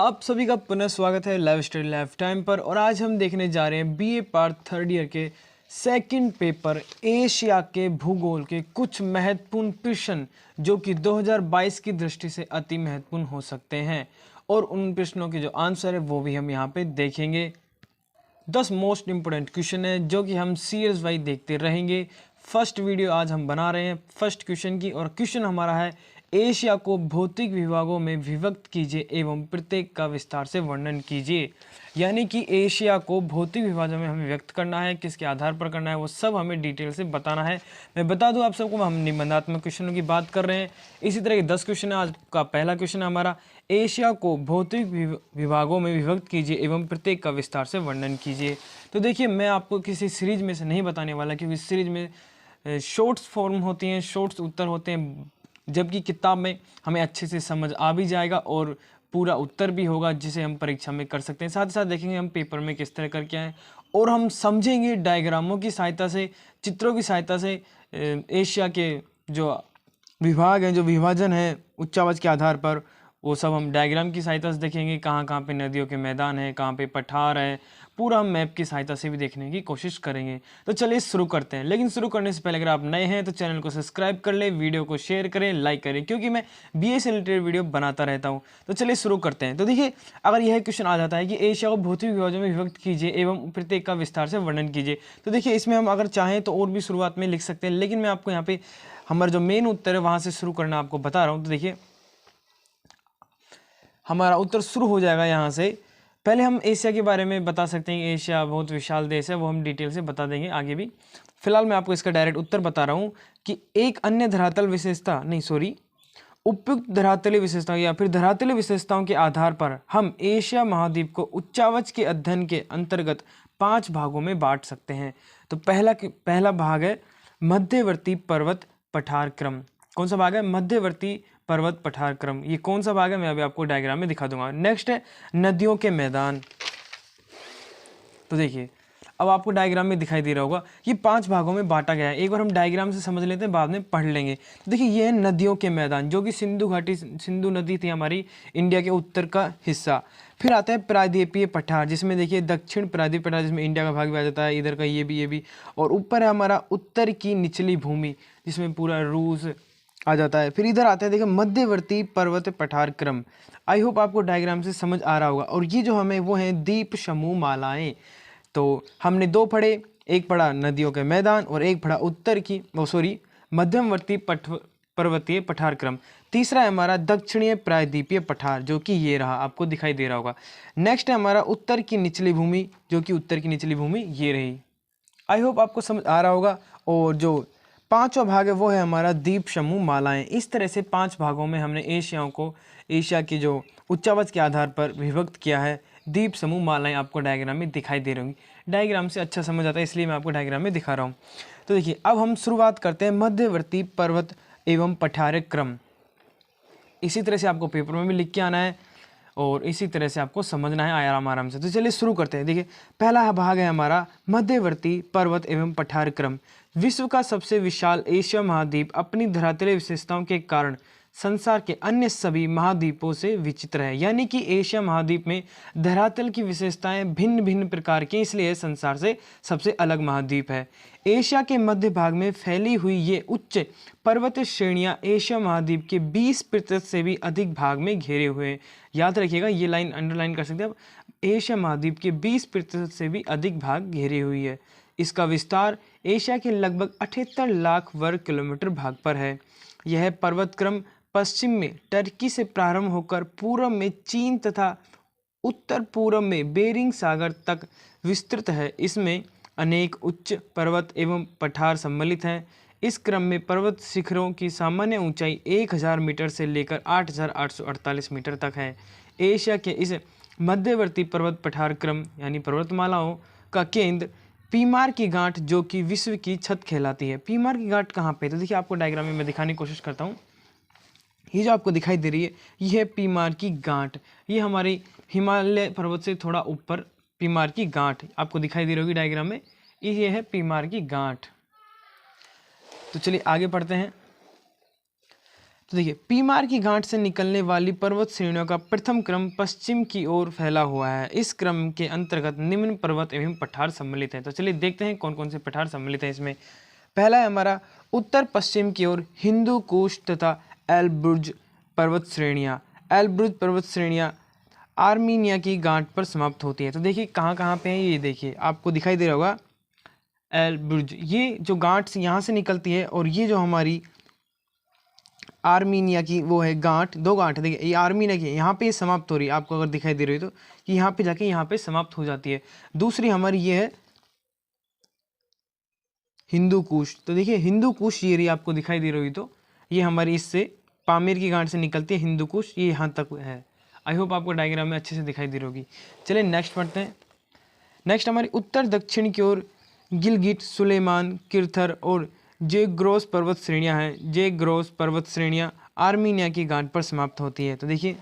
आप सभी का पुनः स्वागत है लाइव स्टडी लाइफ टाइम पर। और आज हम देखने जा रहे हैं बीए पार्ट थर्ड ईयर के सेकंड पेपर एशिया के भूगोल के कुछ महत्वपूर्ण प्रश्न जो कि 2022 की दृष्टि से अति महत्वपूर्ण हो सकते हैं, और उन प्रश्नों के जो आंसर है वो भी हम यहाँ पे देखेंगे। 10 मोस्ट इंपोर्टेंट क्वेश्चन है जो कि हम सीरीज वाइज देखते रहेंगे। फर्स्ट वीडियो आज हम बना रहे हैं फर्स्ट क्वेश्चन की, और क्वेश्चन हमारा है एशिया को भौतिक विभागों में विभक्त कीजिए एवं प्रत्येक का विस्तार से वर्णन कीजिए। यानी कि एशिया को भौतिक विभागों में हमें व्यक्त करना है, किसके आधार पर करना है वो सब हमें डिटेल से बताना है। मैं बता दूं आप सबको, हम निबंधात्मक क्वेश्चनों की बात कर रहे हैं। इसी तरह के 10 क्वेश्चन है। आज का पहला क्वेश्चन है हमारा, एशिया को भौतिक विभागों में विभक्त कीजिए एवं प्रत्येक का विस्तार से वर्णन कीजिए। तो देखिए, मैं आपको किसी सीरीज में से नहीं बताने वाला, क्योंकि सीरीज में शॉर्ट्स फॉर्म होती हैं, शॉर्ट्स उत्तर होते हैं, जबकि किताब में हमें अच्छे से समझ आ भी जाएगा और पूरा उत्तर भी होगा जिसे हम परीक्षा में कर सकते हैं। साथ ही साथ देखेंगे हम पेपर में किस तरह करके आए, और हम समझेंगे डायग्रामों की सहायता से, चित्रों की सहायता से एशिया के जो विभाग हैं, जो विभाजन है उच्चावच के आधार पर, वो सब हम डायग्राम की सहायता से देखेंगे। कहाँ कहाँ पे नदियों के मैदान है, कहाँ पे पठार है, पूरा हम मैप की सहायता से भी देखने की कोशिश करेंगे। तो चलिए शुरू करते हैं। लेकिन शुरू करने से पहले अगर आप नए हैं तो चैनल को सब्सक्राइब कर ले, वीडियो को शेयर करें, लाइक करें, क्योंकि मैं बीए से रिलेटेड वीडियो बनाता रहता हूँ। तो चलिए शुरू करते हैं। तो देखिए, अगर यह क्वेश्चन आ जाता है कि एशिया को भौतिक विभाजन में विभक्त कीजिए एवं प्रत्येक का विस्तार से वर्णन कीजिए, तो देखिए इसमें हम अगर चाहें तो और भी शुरुआत में लिख सकते हैं, लेकिन मैं आपको यहाँ पे हमारा जो मेन उत्तर है वहाँ से शुरू करना आपको बता रहा हूँ। तो देखिए, हमारा उत्तर शुरू हो जाएगा यहाँ से। पहले हम एशिया के बारे में बता सकते हैं कि एशिया बहुत विशाल देश है, वो हम डिटेल से बता देंगे आगे भी। फिलहाल मैं आपको इसका डायरेक्ट उत्तर बता रहा हूँ कि एक अन्य धरातल विशेषता उपयुक्त धरातलीय विशेषताओं या फिर धरातलीय विशेषताओं के आधार पर हम एशिया महाद्वीप को उच्चावच के अध्ययन के अंतर्गत 5 भागों में बांट सकते हैं। तो पहला भाग है मध्यवर्ती पर्वत पठार क्रम। कौन सा भाग है? मध्यवर्ती पर्वत पठार क्रम। ये कौन सा भाग है मैं अभी आपको डायग्राम में दिखा दूंगा। नेक्स्ट है नदियों के मैदान। तो देखिए, अब आपको डायग्राम में दिखाई दे रहा होगा, ये 5 भागों में बांटा गया है। एक बार हम डायग्राम से समझ लेते हैं, बाद में पढ़ लेंगे। तो देखिए, ये है नदियों के मैदान, जो कि सिंधु नदी थी हमारी इंडिया के उत्तर का हिस्सा। फिर आता है प्रायद्वीपीय पठार, जिसमें देखिए दक्षिण प्रायद्वीपीय पठार, जिसमें इंडिया का भाग भी आ जाता है, इधर का ये भी। और ऊपर है हमारा उत्तर की निचली भूमि, जिसमें पूरा रूस आ जाता है। फिर इधर आता है देखिए मध्यवर्ती पर्वत पठार क्रम। आई होप आपको डायग्राम से समझ आ रहा होगा। और ये जो हमें वो है द्वीप समूह मालाएं। तो हमने 2 पढ़े, एक पढ़ा नदियों के मैदान और एक पढ़ा मध्यवर्ती पर्वतीय पठार क्रम। तीसरा है हमारा दक्षिणीय प्रायद्वीपीय पठार, जो कि ये रहा, आपको दिखाई दे रहा होगा। नेक्स्ट है हमारा उत्तर की निचली भूमि, जो कि उत्तर की निचली भूमि ये रही। आई होप आपको समझ आ रहा होगा। और जो 5वां भाग है वो है हमारा द्वीप समूह मालाएं। इस तरह से 5 भागों में हमने एशिया की जो उच्चावच के आधार पर विभक्त किया है। द्वीप समूह मालाएं आपको डायग्राम में दिखाई दे रही होंगी। डायग्राम से अच्छा समझ आता है, इसलिए मैं आपको डायग्राम में दिखा रहा हूँ। तो देखिए, अब हम शुरुआत करते हैं मध्यवर्ती पर्वत एवं पठार क्रम। इसी तरह से आपको पेपर में भी लिख के आना है और इसी तरह से आपको समझना है आराम से। तो चलिए शुरू करते हैं। देखिए, पहला भाग है हमारा मध्यवर्ती पर्वत एवं पठार क्रम। विश्व का सबसे विशाल एशिया महाद्वीप अपनी धरातलीय विशेषताओं के कारण संसार के अन्य सभी महाद्वीपों से विचित्र है। यानी कि एशिया महाद्वीप में धरातल की विशेषताएं भिन्न भिन्न प्रकार की, इसलिए संसार से सबसे अलग महाद्वीप है। एशिया के मध्य भाग में फैली हुई ये उच्च पर्वत श्रेणियां एशिया महाद्वीप के 20% से भी अधिक भाग में घेरे हुए हैं। याद रखिएगा, ये लाइन अंडरलाइन कर सकते हैं आप। एशिया महाद्वीप के 20% से भी अधिक भाग घेरी हुई है। इसका विस्तार एशिया के लगभग 78 लाख वर्ग किलोमीटर भाग पर है। यह पर्वत क्रम पश्चिम में टर्की से प्रारंभ होकर पूर्व में चीन तथा उत्तर पूर्व में बेरिंग सागर तक विस्तृत है। इसमें अनेक उच्च पर्वत एवं पठार सम्मिलित हैं। इस क्रम में पर्वत शिखरों की सामान्य ऊंचाई 1000 मीटर से लेकर 8848 मीटर तक है। एशिया के इस मध्यवर्ती पर्वत पठार क्रम यानी पर्वतमालाओं का केंद्र पीमार की गांठ, जो कि विश्व की छत कहलाती है। पीमार की गांठ कहाँ पे? तो देखिए, आपको डायग्राम में मैं दिखाने की कोशिश करता हूँ। ये जो आपको दिखाई दे रही है, ये है पीमार की गांठ। ये हमारी हिमालय पर्वत से थोड़ा ऊपर पीमार की गांठ आपको दिखाई दे रही होगी डायग्राम में। ये है पीमार की गांठ। तो चलिए आगे पढ़ते हैं। तो देखिए, पीमार की गांठ से निकलने वाली पर्वत श्रेणियों का प्रथम क्रम पश्चिम की ओर फैला हुआ है। इस क्रम के अंतर्गत निम्न पर्वत एवं पठार सम्मिलित हैं। तो चलिए देखते हैं कौन कौन से पठार सम्मिलित हैं इसमें। पहला है हमारा उत्तर पश्चिम की ओर हिंदू कुश तथा एल्ब्रुज पर्वत श्रेणियाँ। एल्ब्रुज पर्वत श्रेणियाँ आर्मीनिया की गांठ पर समाप्त होती है। तो देखिए कहाँ कहाँ पे है, ये देखिए आपको दिखाई दे रहा होगा एल्ब्रुज, ये जो गांठ यहाँ से निकलती है, और ये जो हमारी आर्मीनिया की वो है गांठ, दो गांठ है। देखिए ये आर्मीनिया की यहाँ पे समाप्त हो रही है, आपको अगर दिखाई दे रही है तो, कि यहाँ पे जाके यहाँ पे समाप्त हो जाती है। दूसरी हमारी ये है हिंदू कुश। तो देखिए हिंदू कुश ये रही, आपको दिखाई दे रही तो, ये हमारी इससे पामीर की गांठ से निकलती है हिंदू कुश, ये यहाँ तक है। आई होप आपको डायग्राम में अच्छे से दिखाई दे रही होगी। चलिए नेक्स्ट पढ़ते हैं। नेक्स्ट हमारी उत्तर दक्षिण की ओर गिलगिट, सुलेमान, किरथर और जेग्रोस पर्वत श्रेणियां हैं। जेग्रोस पर्वत श्रेणियां आर्मीनिया की गांठ पर समाप्त होती है। तो देखिए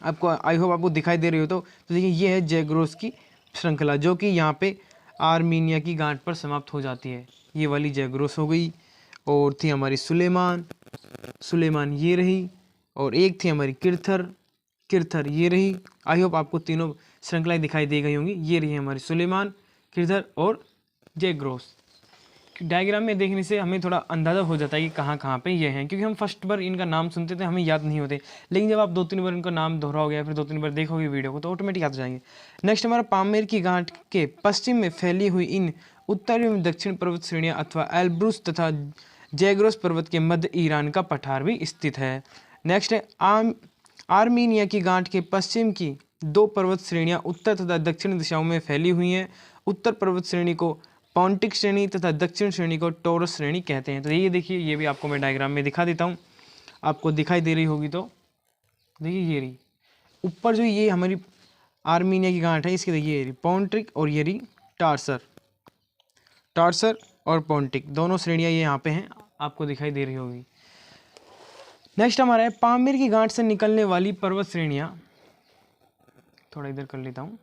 आपको, आई होप आपको दिखाई दे रही हो तो देखिए ये है जेग्रोस की श्रृंखला, जो कि यहाँ पे आर्मीनिया की गांठ पर समाप्त हो जाती है। ये वाली जेग्रोस हो गई, और थी हमारी सुलेमान, सुलेमान ये रही, और एक थी हमारी किरथर, किरथर ये रही। आई होप आपको तीनों श्रृंखलाएं दिखाई दे गई होंगी। ये रही हमारी सुलेमान, किरथर और जेग्रोस। डायग्राम में देखने से हमें थोड़ा अंदाज़ा हो जाता है कि कहाँ कहाँ पे ये हैं, क्योंकि हम फर्स्ट बार इनका नाम सुनते थे, हमें याद नहीं होते, लेकिन जब आप 2-3 बार इनका नाम दोहराओगे या फिर 2-3 बार देखोगे वीडियो को तो ऑटोमेटिक याद हो जाएंगे। नेक्स्ट हमारा पामेर की गांठ के पश्चिम में फैली हुई इन उत्तर एवं दक्षिण पर्वत श्रेणियाँ अथवा एल्ब्रुस तथा जैग्रोस पर्वत के मध्य ईरान का पठार भी स्थित है। नेक्स्ट है आर्मीनिया की गांठ के पश्चिम की दो पर्वत श्रेणियाँ उत्तर तथा दक्षिण दिशाओं में फैली हुई हैं। उत्तर पर्वत श्रेणी को पॉन्टिक श्रेणी तथा दक्षिण श्रेणी को टोरस श्रेणी कहते हैं। तो ये देखिए, ये भी आपको मैं डायग्राम में दिखा देता हूँ, आपको दिखाई दे रही होगी तो देखिए ये रही ऊपर जो ये हमारी आर्मीनिया की गांठ है, इसकी देखिए ये रही पॉन्टिक और ये रही टार्सर, टार्सर और पॉन्टिक दोनों श्रेणियाँ ये यहाँ पे हैं, आपको दिखाई दे रही होगी। नेक्स्ट हमारा है पामीर की गांठ से निकलने वाली पर्वत श्रेणियाँ। थोड़ा इधर कर लेता हूँ।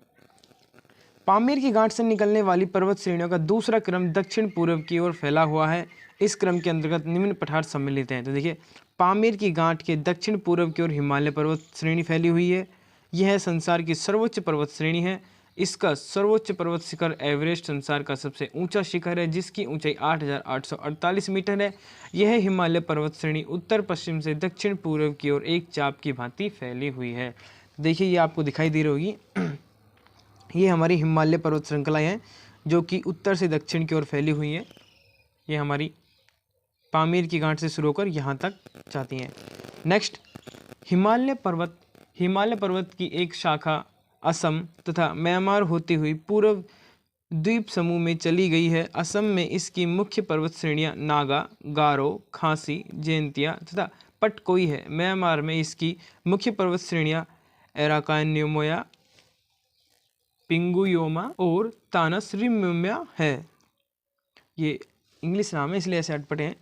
पामीर की गांठ से निकलने वाली पर्वत श्रेणियों का दूसरा क्रम दक्षिण पूर्व की ओर फैला हुआ है। इस क्रम के अंतर्गत निम्न पठार सम्मिलित हैं। तो देखिए पामीर की गांठ के दक्षिण पूर्व की ओर हिमालय पर्वत श्रेणी फैली हुई है। यह संसार की सर्वोच्च पर्वत श्रेणी है। इसका सर्वोच्च पर्वत शिखर एवरेस्ट संसार का सबसे ऊंचा शिखर है, जिसकी ऊंचाई 8,848 मीटर है। यह हिमालय पर्वत श्रेणी उत्तर पश्चिम से दक्षिण पूर्व की ओर एक चाप की भांति फैली हुई है। देखिए ये आपको दिखाई दे रही होगी, ये हमारी हिमालय पर्वत श्रृंखलाएँ हैं जो कि उत्तर से दक्षिण की ओर फैली हुई हैं। ये हमारी पामीर की गांठ से शुरू होकर यहाँ तक जाती हैं। नेक्स्ट हिमालय पर्वत की एक शाखा असम तथा म्यांमार होती हुई पूर्व द्वीप समूह में चली गई है। असम में इसकी मुख्य पर्वत श्रेणियाँ नागा, गारो, खासी, जयंतिया तथा पटकोई है। म्यांमार में इसकी मुख्य पर्वत श्रेणियाँ एराकान्योमोया, पिंगुयोमा और तानसरिम्या है। ये इंग्लिश नाम है इसलिए ऐसे अटपटे हैं।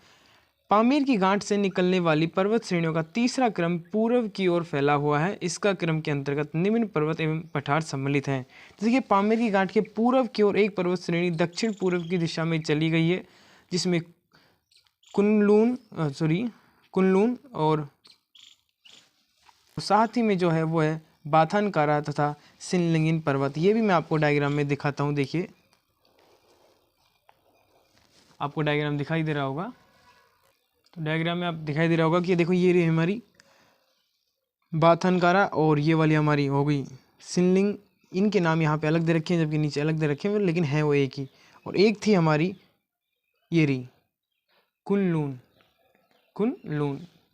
पामीर की गांठ से निकलने वाली पर्वत श्रेणियों का तीसरा क्रम पूर्व की ओर फैला हुआ है। इसका क्रम के अंतर्गत निम्न पर्वत एवं पठार सम्मिलित हैं। जैसे कि पामीर की गांठ के पूर्व की ओर एक पर्वत श्रेणी दक्षिण पूर्व की दिशा में चली गई है, जिसमें कुनलून और साथ ही में जो है वो है बाथनकारा तथा सिनलिंगिन पर्वत। ये भी मैं आपको डायग्राम में दिखाता हूँ। देखिए आपको डायग्राम दिखाई दे रहा होगा, तो डायग्राम में आप दिखाई दे रहा होगा कि देखो ये रही हमारी बाथनकारा और ये वाली हमारी हो गई सिनलिंग। इनके नाम यहाँ पे अलग दे रखे हैं जबकि नीचे अलग दे रखे हैं, लेकिन है वो एक ही। और एक थी हमारी ये रही कुनलून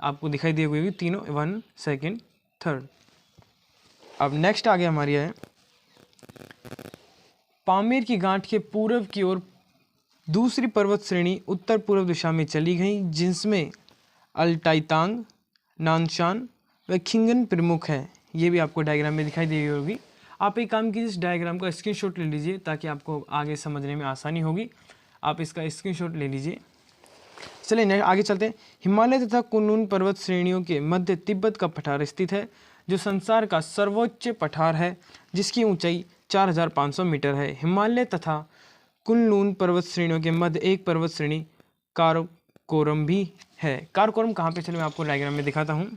आपको दिखाई दी होगी तीनों, 1, 2, 3। अब नेक्स्ट आ गया हमारी है पामीर की गांठ के पूर्व की ओर दूसरी पर्वत श्रेणी उत्तर पूर्व दिशा में चली गई, जिसमें अल्टाईतांग, नानशान व खिंगन प्रमुख है। ये भी आपको डायग्राम में दिखाई दे रही होगी। आप एक काम कीजिए, इस डायग्राम का स्क्रीनशॉट ले लीजिए ताकि आपको आगे समझने में आसानी होगी। आप इसका स्क्रीनशॉट ले लीजिए। चलिए आगे चलते हैं। हिमालय तथा कुनलून पर्वत श्रेणियों के मध्य तिब्बत का पठार स्थित है, जो संसार का सर्वोच्च पठार है, जिसकी ऊंचाई 4,500 मीटर है। हिमालय तथा कुनलून पर्वत श्रेणियों के मध्य एक पर्वत श्रेणी काराकोरम भी है। काराकोरम कहाँ पे, चलो मैं आपको डायग्राम में दिखाता हूँ।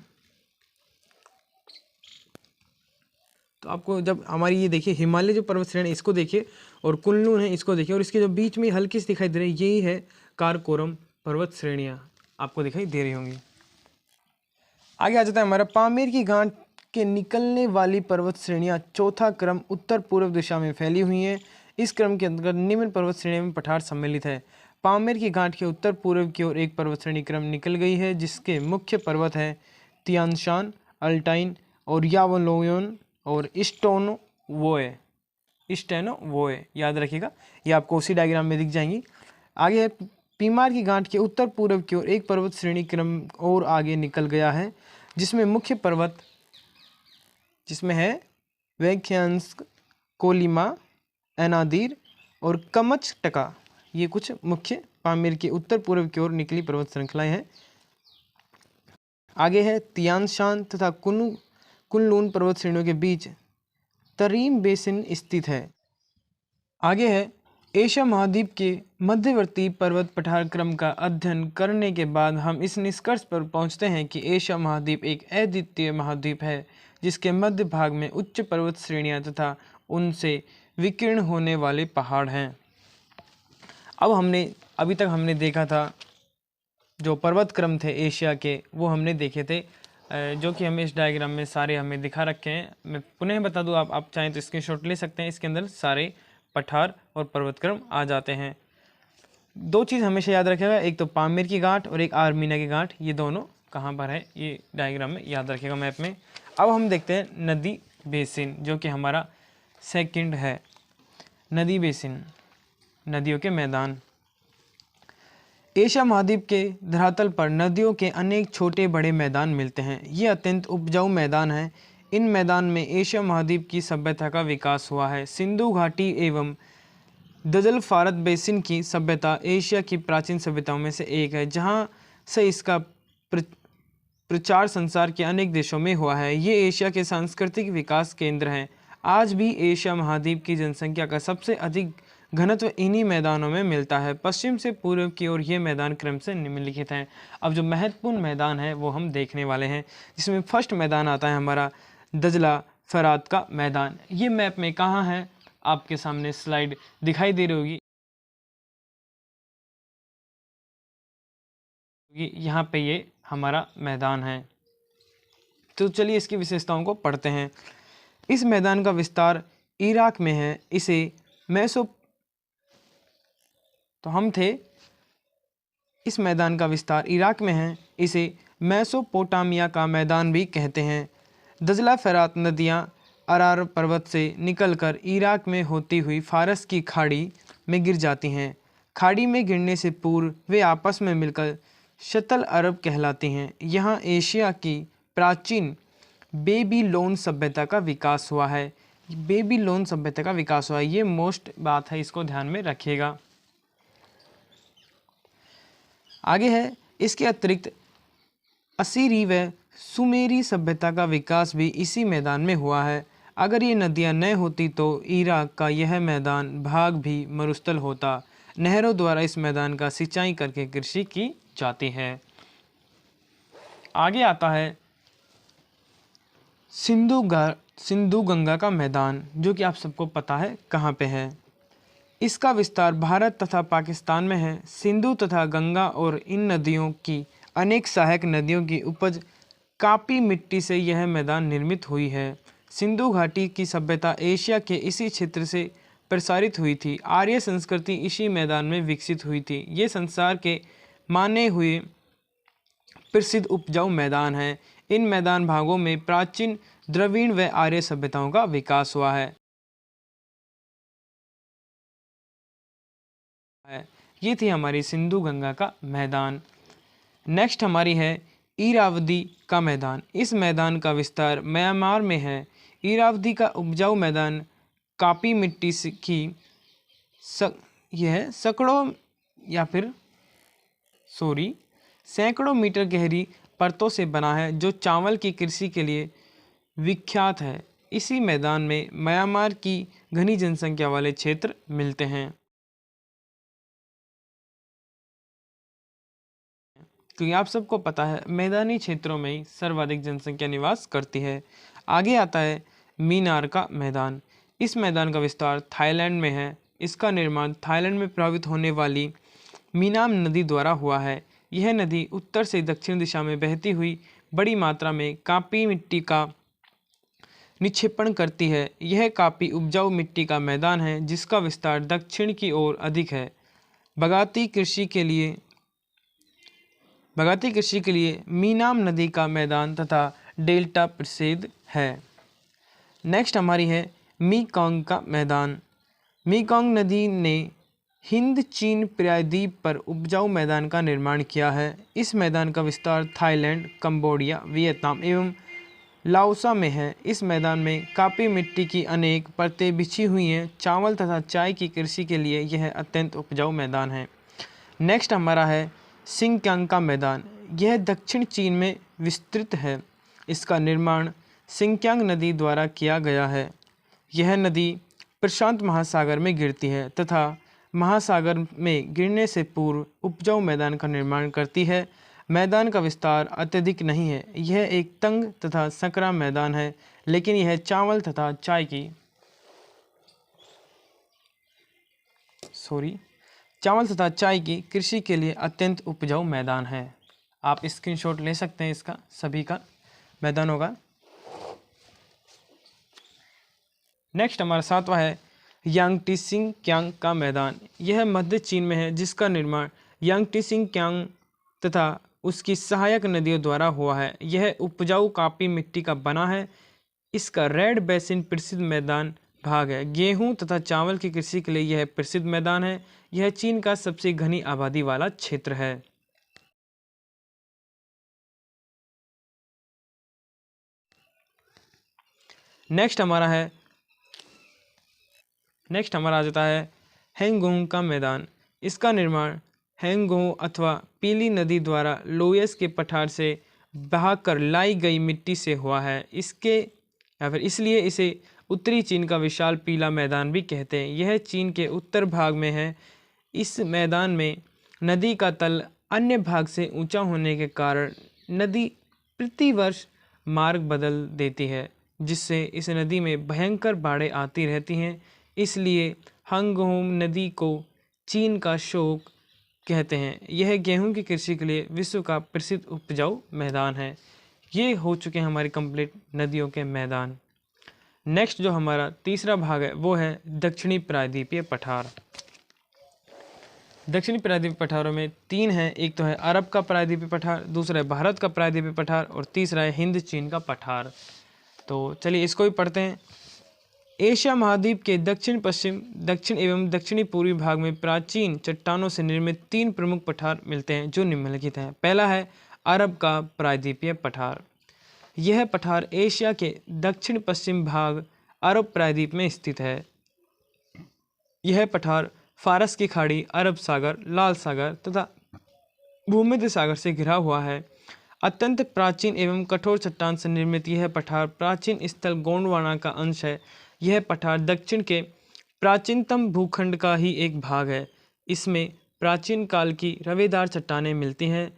तो आपको जब हमारी ये देखिए हिमालय जो पर्वत श्रेणी इसको देखिए, और कुनलुन है इसको देखिए, और इसके जो बीच में हल्की सी दिखाई दे रही है यही है काराकोरम पर्वत श्रेणियाँ आपको दिखाई दे रही होंगी। आगे आ जाता है हमारा पामेर की गांठ के निकलने वाली पर्वत श्रेणियाँ। चौथा क्रम उत्तर पूर्व दिशा में फैली हुई हैं। इस क्रम के अंतर्गत निम्न पर्वत श्रेणियों में पठार सम्मिलित है। पामेर की गांठ के उत्तर पूर्व की ओर एक पर्वत श्रेणी क्रम निकल गई है जिसके मुख्य पर्वत हैं तियानशान, अल्टाइन और यावलोयन और स्टेनोवोए। याद रखिएगा, ये आपको उसी डायग्राम में दिख जाएंगी। आगे है पीमार की गांठ के उत्तर पूर्व की ओर एक पर्वत श्रेणी क्रम और आगे निकल गया है जिसमें मुख्य पर्वत जिसमें है वैख्यानस्क, कोलिमा, एनादीर और कमचटका। ये कुछ मुख्य पामेर के उत्तर पूर्व की ओर निकली पर्वत श्रृंखलाएं हैं। आगे है तियानशान तथा कुनलुन पर्वत श्रेणियों के बीच तरीम बेसिन स्थित है। आगे है एशिया महाद्वीप के मध्यवर्ती पर्वत पठार क्रम का अध्ययन करने के बाद हम इस निष्कर्ष पर पहुंचते हैं कि एशिया महाद्वीप एक अद्वितीय महाद्वीप है जिसके मध्य भाग में उच्च पर्वत श्रेणियां तथा उनसे विकीर्ण होने वाले पहाड़ हैं। अब अभी तक हमने देखा था जो पर्वत क्रम थे एशिया के, वो हमने देखे थे, जो कि हमें इस डायग्राम में सारे हमें दिखा रखे हैं। मैं पुनः बता दूं, आप चाहें तो स्क्रीनशॉट ले सकते हैं। इसके अंदर सारे पठार और पर्वतक्रम आ जाते हैं। दो चीज़ हमेशा याद रखिएगा, एक तो पामेर की गांठ और एक आर्मीना की गांठ, ये दोनों कहाँ पर है ये डायग्राम में याद रखिएगा मैप में। अब हम देखते हैं नदी बेसिन, जो कि हमारा सेकंड है। नदी बेसिन, नदियों के मैदान। एशिया महाद्वीप के धरातल पर नदियों के अनेक छोटे बड़े मैदान मिलते हैं। ये अत्यंत उपजाऊ मैदान हैं। इन मैदान में एशिया महाद्वीप की सभ्यता का विकास हुआ है। सिंधु घाटी एवं दजल फारत बेसिन की सभ्यता एशिया की प्राचीन सभ्यताओं में से एक है, जहाँ से इसका प्रचार संसार के अनेक देशों में हुआ है। ये एशिया के सांस्कृतिक विकास केंद्र हैं। आज भी एशिया महाद्वीप की जनसंख्या का सबसे अधिक घनत्व इन्हीं मैदानों में मिलता है। पश्चिम से पूर्व की ओर ये मैदान क्रम से निम्नलिखित हैं। अब जो महत्वपूर्ण मैदान है वो हम देखने वाले हैं, जिसमें फर्स्ट मैदान आता है हमारा दजला फरात का मैदान। ये मैप में कहाँ है, आपके सामने स्लाइड दिखाई दे रही होगी। यहाँ पे ये हमारा मैदान है। तो चलिए इसकी विशेषताओं को पढ़ते हैं। इस मैदान का विस्तार इराक में है। इसे इस मैदान का विस्तार इराक में है। इसे मेसोपोटामिया का मैदान भी कहते हैं। दजला फरात नदियाँ अरार पर्वत से निकलकर इराक में होती हुई फारस की खाड़ी में गिर जाती हैं। खाड़ी में गिरने से पूर्व वे आपस में मिलकर शतल अरब कहलाती हैं। यहाँ एशिया की प्राचीन बेबीलोन सभ्यता का विकास हुआ है। बेबीलोन सभ्यता का विकास हुआ है, ये मोस्ट बात है, इसको ध्यान में रखिएगा। आगे है इसके अतिरिक्त असीरी व सुमेरी सभ्यता का विकास भी इसी मैदान में हुआ है। अगर ये नदियाँ न होती तो इराक का यह मैदान भाग भी मरुस्थल होता। नहरों द्वारा इस मैदान का सिंचाई करके कृषि की जाती है। आगे आता है सिंधु गंगा का मैदान, जो कि आप सबको पता है कहाँ पे है। इसका विस्तार भारत तथा पाकिस्तान में है। सिंधु तथा गंगा और इन नदियों की अनेक सहायक नदियों की उपज कापी मिट्टी से यह मैदान निर्मित हुई है। सिंधु घाटी की सभ्यता एशिया के इसी क्षेत्र से प्रसारित हुई थी। आर्य संस्कृति इसी मैदान में विकसित हुई थी। ये संसार के माने हुए प्रसिद्ध उपजाऊ मैदान हैं। इन मैदान भागों में प्राचीन द्रविड़ व आर्य सभ्यताओं का विकास हुआ है। ये थी हमारी सिंधु गंगा का मैदान। नेक्स्ट हमारी है इरावदी का मैदान। इस मैदान का विस्तार म्यांमार में है। इरावदी का उपजाऊ मैदान कापी मिट्टी की यह सैकड़ों मीटर गहरी परतों से बना है, जो चावल की कृषि के लिए विख्यात है। इसी मैदान में म्यांमार की घनी जनसंख्या वाले क्षेत्र मिलते हैं। क्योंकि आप सबको पता है मैदानी क्षेत्रों में ही सर्वाधिक जनसंख्या निवास करती है। आगे आता है मीनार का मैदान। इस मैदान का विस्तार थाईलैंड में है। इसका निर्माण थाईलैंड में प्रभावित होने वाली मीनाम नदी द्वारा हुआ है। यह नदी उत्तर से दक्षिण दिशा में बहती हुई बड़ी मात्रा में कापी मिट्टी का निक्षेपण करती है। यह काफी उपजाऊ मिट्टी का मैदान है जिसका विस्तार दक्षिण की ओर अधिक है। बगाती कृषि के लिए मीनाम नदी का मैदान तथा डेल्टा प्रसिद्ध है। नेक्स्ट हमारी है मीकोंग का मैदान। मीकोंग नदी ने हिंद चीन प्रायद्वीप पर उपजाऊ मैदान का निर्माण किया है। इस मैदान का विस्तार थाईलैंड, कंबोडिया, वियतनाम एवं लाओसा में है। इस मैदान में कापी मिट्टी की अनेक परतें बिछी हुई हैं। चावल तथा चाय की कृषि के लिए यह अत्यंत उपजाऊ मैदान है। नेक्स्ट हमारा है सिंकियांग का मैदान। यह दक्षिण चीन में विस्तृत है। इसका निर्माण सिंकियांग नदी द्वारा किया गया है। यह नदी प्रशांत महासागर में गिरती है तथा महासागर में गिरने से पूर्व उपजाऊ मैदान का निर्माण करती है। मैदान का विस्तार अत्यधिक नहीं है। यह एक तंग तथा संकरा मैदान है, लेकिन यह चावल तथा चाय की कृषि के लिए अत्यंत उपजाऊ मैदान है। आप स्क्रीनशॉट ले सकते हैं इसका, सभी का मैदान होगा। नेक्स्ट हमारा सातवां है यांगटीसिंगक्यांग का मैदान। यह मध्य चीन में है जिसका निर्माण यांगटीसिंगक्यांग तथा उसकी सहायक नदियों द्वारा हुआ है। यह उपजाऊ कापी मिट्टी का बना है। इसका रेड बेसिन प्रसिद्ध मैदान भाग है। गेहूं तथा चावल की कृषि के लिए यह प्रसिद्ध मैदान है। यह चीन का सबसे घनी आबादी वाला क्षेत्र है। नेक्स्ट हमारा आ जाता है हैंगोंग का मैदान। इसका निर्माण हैंगोंग अथवा पीली नदी द्वारा लोयस के पठार से बहाकर लाई गई मिट्टी से हुआ है। इसलिए इसे उत्तरी चीन का विशाल पीला मैदान भी कहते हैं। यह चीन के उत्तर भाग में है। इस मैदान में नदी का तल अन्य भाग से ऊंचा होने के कारण नदी प्रतिवर्ष मार्ग बदल देती है, जिससे इस नदी में भयंकर बाढ़ें आती रहती हैं। इसलिए हैंगोंग नदी को चीन का शोक कहते हैं। यह गेहूं की कृषि के लिए विश्व का प्रसिद्ध उपजाऊ मैदान है। ये हो चुके हैं हमारे कंप्लीट नदियों के मैदान। नेक्स्ट जो हमारा तीसरा भाग है वो है दक्षिणी प्रायद्वीपीय पठार। दक्षिणी प्रायद्वीपीय पठारों में तीन हैं। एक तो है अरब का प्रायद्वीपीय पठार, दूसरा है भारत का प्रायद्वीपीय पठार और तीसरा है हिंद चीन का पठार। तो चलिए इसको भी पढ़ते हैं। एशिया महाद्वीप के दक्षिण पश्चिम, दक्षिण एवं दक्षिणी पूर्वी भाग में प्राचीन चट्टानों से निर्मित तीन प्रमुख पठार मिलते हैं जो निम्नलिखित हैं। पहला है अरब का प्रायद्वीपीय पठार। यह पठार एशिया के दक्षिण पश्चिम भाग अरब प्रायद्वीप में स्थित है। यह पठार फारस की खाड़ी, अरब सागर, लाल सागर तथा भूमध्य सागर से घिरा हुआ है। अत्यंत प्राचीन एवं कठोर चट्टान से निर्मित यह पठार प्राचीन स्थल गोंडवाना का अंश है। यह पठार दक्षिण के प्राचीनतम भूखंड का ही एक भाग है। इसमें प्राचीन काल की रवेदार चट्टानें मिलती हैं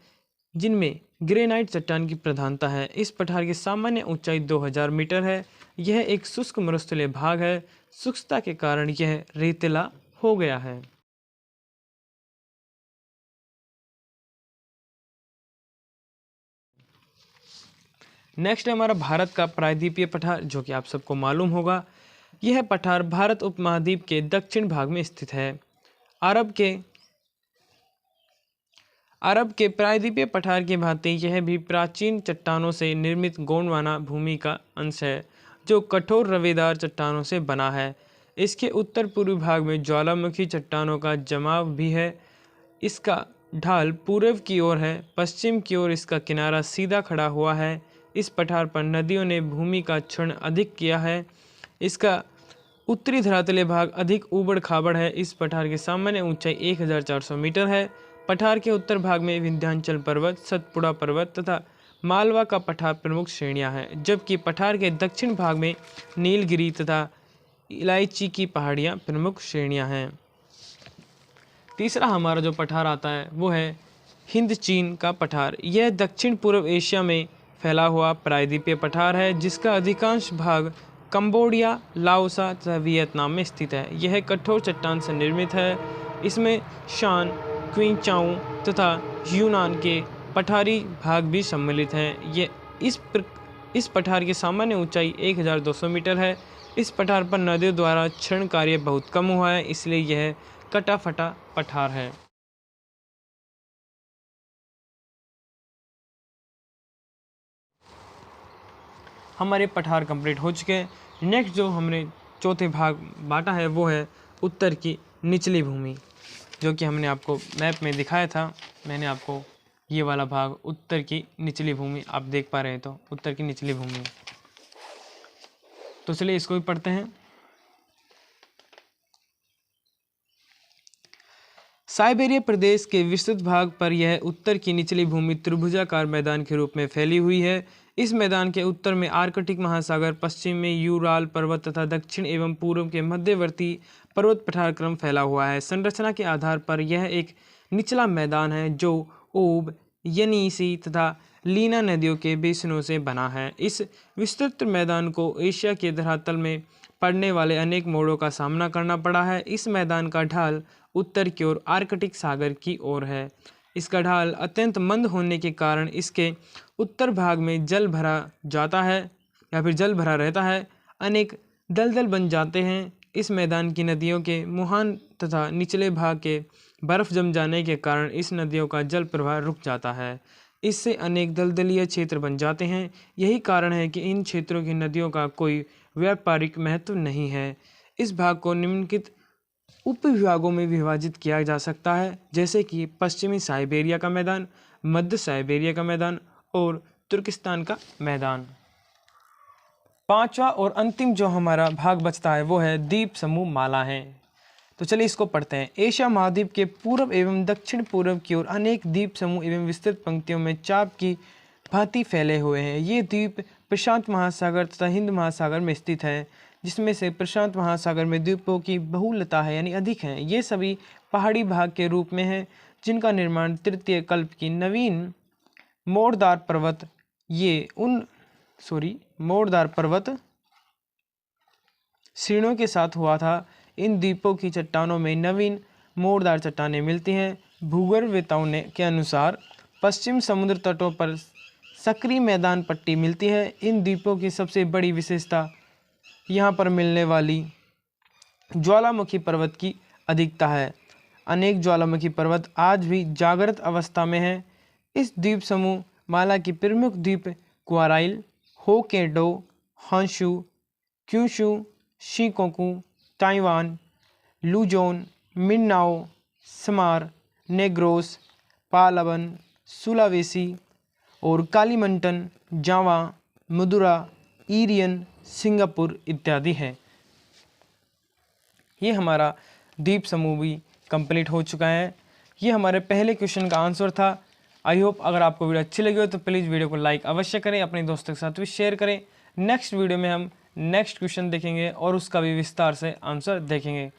जिनमें ग्रेनाइट चट्टान की प्रधानता है। इस पठार की सामान्य ऊंचाई 2000 मीटर है। यह एक शुष्क मरुस्थलीय भाग है। शुष्कता के कारण यह रेतीला हो गया है। नेक्स्ट है हमारा भारत का प्रायद्वीपीय पठार, जो कि आप सबको मालूम होगा। यह पठार भारत उपमहाद्वीप के दक्षिण भाग में स्थित है। अरब के प्रायद्वीपीय पठार की भांति यह भी प्राचीन चट्टानों से निर्मित गोंडवाना भूमि का अंश है जो कठोर रवेदार चट्टानों से बना है। इसके उत्तर पूर्वी भाग में ज्वालामुखी चट्टानों का जमाव भी है। इसका ढाल पूर्व की ओर है, पश्चिम की ओर इसका किनारा सीधा खड़ा हुआ है। इस पठार पर नदियों ने भूमि का क्षरण अधिक किया है। इसका उत्तरी धरातलीय भाग अधिक ऊबड़ खाबड़ है। इस पठार की सामान्य ऊंचाई 1400 मीटर है। पठार के उत्तर भाग में विंध्याचल पर्वत, सतपुड़ा पर्वत तथा मालवा का पठार प्रमुख श्रेणियां हैं, जबकि पठार के दक्षिण भाग में नीलगिरी तथा इलायची की पहाड़ियां प्रमुख श्रेणियां हैं। तीसरा हमारा जो पठार आता है वो है हिंद चीन का पठार। यह दक्षिण पूर्व एशिया में फैला हुआ प्रायद्वीपीय पठार है जिसका अधिकांश भाग कंबोडिया, लाओसा तथा वियतनाम में स्थित है। यह कठोर चट्टान से निर्मित है। इसमें शान, क्विंचाऊ तथा यूनान के पठारी भाग भी सम्मिलित हैं। ये इस पठार की सामान्य ऊंचाई 1200 मीटर है। इस पठार पर नदियों द्वारा क्षरण कार्य बहुत कम हुआ है, इसलिए यह कटा फटा पठार है। हमारे पठार कंप्लीट हो चुके हैं। नेक्स्ट जो हमने चौथे भाग बांटा है वो है उत्तर की निचली भूमि, जो कि हमने आपको मैप में दिखाया था। मैंने आपको ये वाला भाग उत्तर की निचली भूमि आप देख पा रहे हैं, तो उत्तर की निचली भूमि। तो चलिए इसको भी पढ़ते हैं। साइबेरिया प्रदेश के विस्तृत भाग पर यह उत्तर की निचली भूमि त्रिभुजाकार मैदान के रूप में फैली हुई है। इस मैदान के उत्तर में आर्कटिक महासागर, पश्चिम में यूराल पर्वत तथा दक्षिण एवं पूर्व के मध्यवर्ती पर्वत पठार क्रम फैला हुआ है। संरचना के आधार पर यह एक निचला मैदान है जो ओब, यनीसी तथा लीना नदियों के बेसिनों से बना है। इस विस्तृत मैदान को एशिया के धरातल में पड़ने वाले अनेक मोड़ों का सामना करना पड़ा है। इस मैदान का ढाल उत्तर की ओर आर्कटिक सागर की ओर है। इसका ढाल अत्यंत मंद होने के कारण इसके उत्तर भाग में जल भरा जाता है या फिर जल भरा रहता है। अनेक दलदल बन जाते हैं। इस मैदान की नदियों के मुहान तथा निचले भाग के बर्फ जम जाने के कारण इस नदियों का जल प्रवाह रुक जाता है। इससे अनेक दलदलीय क्षेत्र बन जाते हैं। यही कारण है कि इन क्षेत्रों की नदियों का कोई व्यापारिक महत्व नहीं है। इस भाग को निम्नलिखित उप विभागों में विभाजित किया जा सकता है, जैसे कि पश्चिमी साइबेरिया का मैदान, मध्य साइबेरिया का मैदान और तुर्किस्तान का मैदान। पांचवा और अंतिम जो हमारा भाग बचता है वो है द्वीप समूह माला है। तो चलिए इसको पढ़ते हैं। एशिया महाद्वीप के पूर्व एवं दक्षिण पूर्व की ओर अनेक द्वीप समूह एवं विस्तृत पंक्तियों में चाप की भांति फैले हुए हैं। ये द्वीप प्रशांत महासागर तथा हिंद महासागर में स्थित है, जिसमें से प्रशांत महासागर में द्वीपों की बहुलता है यानी अधिक है। ये सभी पहाड़ी भाग के रूप में है, जिनका निर्माण तृतीय कल्प की नवीन मोड़दार पर्वत श्रेणियों के साथ हुआ था। इन द्वीपों की चट्टानों में नवीन मोड़दार चट्टानें मिलती हैं। भूगर्भवेत्ताओं के अनुसार पश्चिम समुद्र तटों पर सक्रिय मैदान पट्टी मिलती है। इन द्वीपों की सबसे बड़ी विशेषता यहाँ पर मिलने वाली ज्वालामुखी पर्वत की अधिकता है। अनेक ज्वालामुखी पर्वत आज भी जागृत अवस्था में हैं। इस द्वीप समूह माला की प्रमुख द्वीप Kuril, Hokkaido, Honshu, Kyushu, Shikoku, Taiwan, Luzon, मिन्नाओ, समार, नेग्रोस, पालावन, सुलावेसी और कालीमंटन, जावा, मदुरा, इरियन, सिंगापुर इत्यादि है। ये हमारा द्वीप समूह भी कंप्लीट हो चुका है। ये हमारे पहले क्वेश्चन का आंसर था। आई होप अगर आपको वीडियो अच्छी लगी हो तो प्लीज़ वीडियो को लाइक अवश्य करें, अपने दोस्तों के साथ भी शेयर करें। नेक्स्ट वीडियो में हम नेक्स्ट क्वेश्चन देखेंगे और उसका भी विस्तार से आंसर देखेंगे।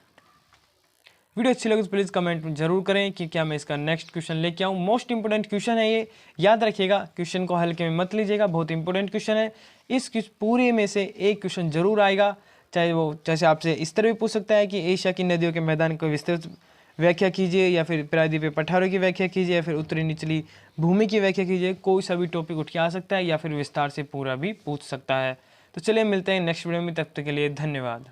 वीडियो अच्छी लगी तो प्लीज़ कमेंट में जरूर करें कि क्या मैं इसका नेक्स्ट क्वेश्चन लेके आऊँ। मोस्ट इंपोर्टेंट क्वेश्चन है ये, याद रखिएगा। क्वेश्चन को हल्के में मत लीजिएगा, बहुत इंपॉर्टेंट क्वेश्चन है। इस पूरे में से एक क्वेश्चन जरूर आएगा, चाहे वो जैसे आपसे इस तरह भी पूछ सकता है कि एशिया की नदियों के मैदान को विस्तृत व्याख्या कीजिए, या फिर प्रायद्वीपीय पठारों की व्याख्या कीजिए, या फिर उत्तरी निचली भूमि की व्याख्या कीजिए। कोई सा भी टॉपिक उठ के आ सकता है या फिर विस्तार से पूरा भी पूछ सकता है। तो चलिए मिलते हैं नेक्स्ट वीडियो में, तब तक के लिए धन्यवाद।